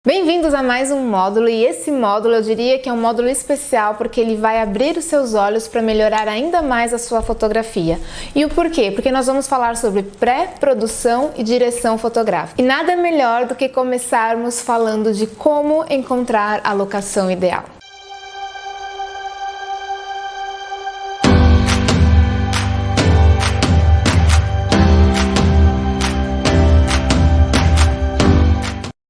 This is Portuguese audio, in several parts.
Bem-vindos a mais um módulo, e esse módulo eu diria que é um módulo especial porque ele vai abrir os seus olhos para melhorar ainda mais a sua fotografia. E o porquê? Porque nós vamos falar sobre pré-produção e direção fotográfica. E nada melhor do que começarmos falando de como encontrar a locação ideal.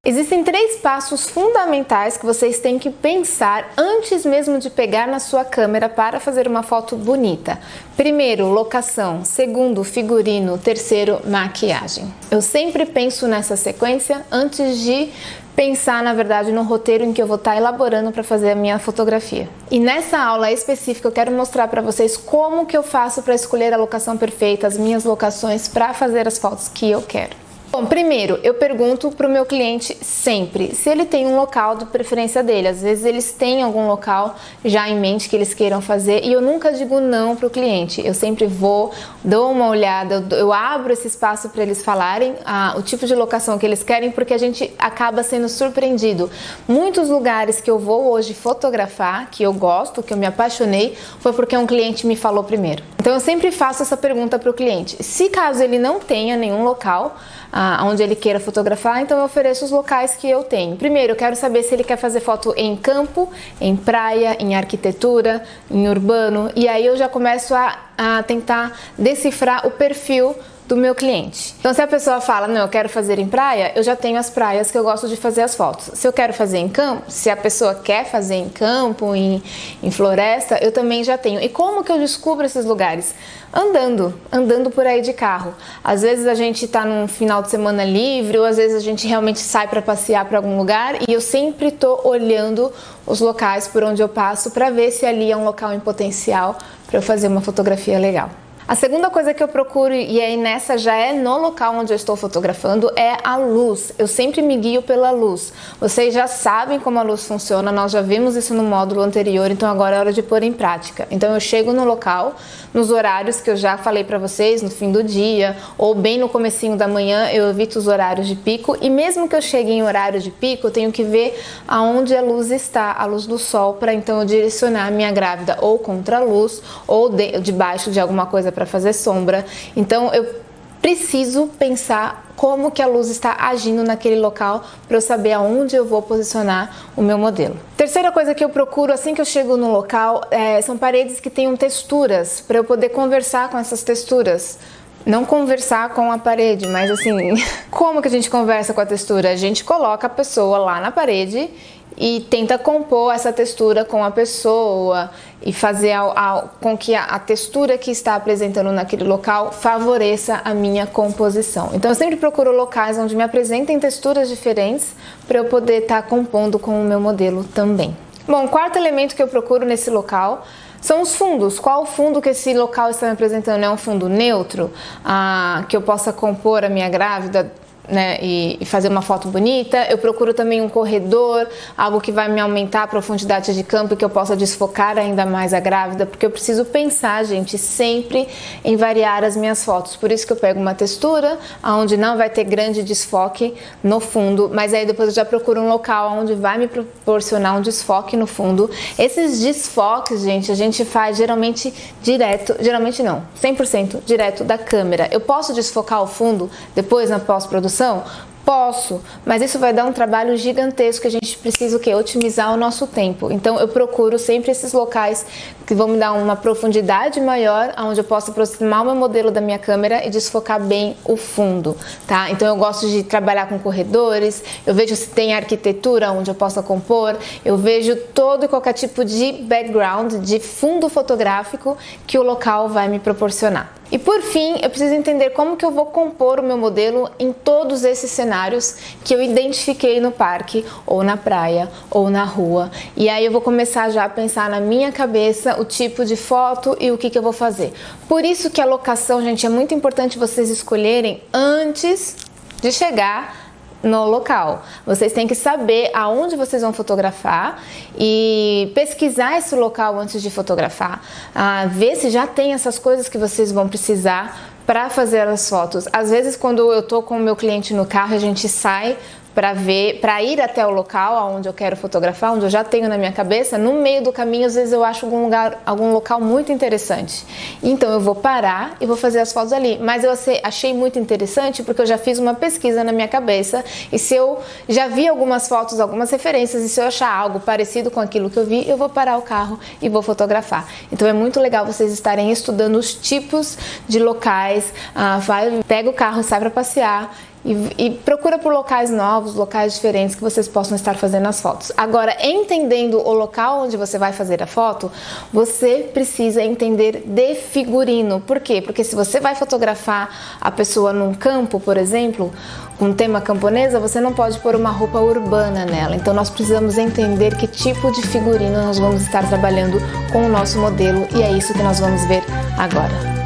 Existem três passos fundamentais que vocês têm que pensar antes mesmo de pegar na sua câmera para fazer uma foto bonita. Primeiro, locação. Segundo, figurino. Terceiro, maquiagem. Eu sempre penso nessa sequência antes de pensar, na verdade, no roteiro em que eu vou estar elaborando para fazer a minha fotografia. E nessa aula específica eu quero mostrar para vocês como que eu faço para escolher a locação perfeita, as minhas locações para fazer as fotos que eu quero. Bom, primeiro, eu pergunto para o meu cliente sempre se ele tem um local de preferência dele. Às vezes eles têm algum local já em mente que eles queiram fazer e eu nunca digo não para o cliente. Eu sempre vou, dou uma olhada, eu abro esse espaço para eles falarem o tipo de locação que eles querem, porque a gente acaba sendo surpreendido. Muitos lugares que eu vou hoje fotografar, que eu gosto, que eu me apaixonei, foi porque um cliente me falou primeiro. Então eu sempre faço essa pergunta para o cliente. Se caso ele não tenha nenhum local onde ele queira fotografar, então eu ofereço os locais que eu tenho. Primeiro, eu quero saber se ele quer fazer foto em campo, em praia, em arquitetura, em urbano, e aí eu já começo a tentar decifrar o perfil do meu cliente. Então, se a pessoa fala, não, eu quero fazer em praia, eu já tenho as praias que eu gosto de fazer as fotos. Se eu quero fazer em campo, se a pessoa quer fazer em campo, em floresta, eu também já tenho. E como que eu descubro esses lugares? Andando por aí de carro. Às vezes a gente tá num final de semana livre, ou às vezes a gente realmente sai para passear para algum lugar, e eu sempre tô olhando os locais por onde eu passo para ver se ali é um local em potencial para eu fazer uma fotografia legal. A segunda coisa que eu procuro, e aí nessa já é no local onde eu estou fotografando, é a luz. Eu sempre me guio pela luz. Vocês já sabem como a luz funciona, nós já vimos isso no módulo anterior, então agora é hora de pôr em prática. Então eu chego no local, nos horários que eu já falei para vocês, no fim do dia, ou bem no comecinho da manhã, eu evito os horários de pico, e mesmo que eu chegue em horário de pico, eu tenho que ver aonde a luz está, a luz do sol, para então eu direcionar a minha grávida ou contra a luz, ou debaixo de alguma coisa para fazer sombra. Então eu preciso pensar como que a luz está agindo naquele local para eu saber aonde eu vou posicionar o meu modelo. Terceira coisa que eu procuro assim que eu chego no local são paredes que tenham texturas, para eu poder conversar com essas texturas. Não conversar com a parede, mas assim, como que a gente conversa com a textura? A gente coloca a pessoa lá na parede e tenta compor essa textura com a pessoa e fazer com que a textura que está apresentando naquele local favoreça a minha composição. Então eu sempre procuro locais onde me apresentem texturas diferentes para eu poder estar compondo com o meu modelo também. Bom, o quarto elemento que eu procuro nesse local são os fundos. Qual o fundo que esse local está me apresentando? É um fundo neutro, que eu possa compor a minha grávida, né, e fazer uma foto bonita. Eu procuro também um corredor, algo que vai me aumentar a profundidade de campo e que eu possa desfocar ainda mais a grávida, porque eu preciso pensar, gente, sempre em variar as minhas fotos. Por isso que eu pego uma textura onde não vai ter grande desfoque no fundo, mas aí depois eu já procuro um local onde vai me proporcionar um desfoque no fundo. Esses desfoques, gente, a gente faz geralmente 100% direto da câmera. Eu posso desfocar o fundo depois na pós-produção? Posso, mas isso vai dar um trabalho gigantesco que a gente precisa otimizar o nosso tempo. Então eu procuro sempre esses locais que vão me dar uma profundidade maior, onde eu posso aproximar o meu modelo da minha câmera e desfocar bem o fundo, tá? Então eu gosto de trabalhar com corredores, eu vejo se tem arquitetura onde eu possa compor, eu vejo todo e qualquer tipo de background, de fundo fotográfico que o local vai me proporcionar. E por fim, eu preciso entender como que eu vou compor o meu modelo em todos esses cenários que eu identifiquei no parque, ou na praia, ou na rua. E aí eu vou começar já a pensar na minha cabeça o tipo de foto e o que eu vou fazer. Por isso que a locação, gente, é muito importante vocês escolherem antes de chegar no local. Vocês têm que saber aonde vocês vão fotografar e pesquisar esse local antes de fotografar, ver se já tem essas coisas que vocês vão precisar para fazer as fotos. Às vezes, quando eu tô com o meu cliente no carro, a gente sai para ir até o local onde eu quero fotografar, onde eu já tenho na minha cabeça, no meio do caminho, às vezes eu acho algum local muito interessante. Então eu vou parar e vou fazer as fotos ali. Mas eu achei muito interessante porque eu já fiz uma pesquisa na minha cabeça e se eu já vi algumas fotos, algumas referências, e se eu achar algo parecido com aquilo que eu vi, eu vou parar o carro e vou fotografar. Então é muito legal vocês estarem estudando os tipos de locais, pega o carro, sai para passear, e procura por locais novos, locais diferentes que vocês possam estar fazendo as fotos. Agora, entendendo o local onde você vai fazer a foto, você precisa entender de figurino. Por quê? Porque se você vai fotografar a pessoa num campo, por exemplo, com tema camponesa, você não pode pôr uma roupa urbana nela. Então nós precisamos entender que tipo de figurino nós vamos estar trabalhando com o nosso modelo e é isso que nós vamos ver agora.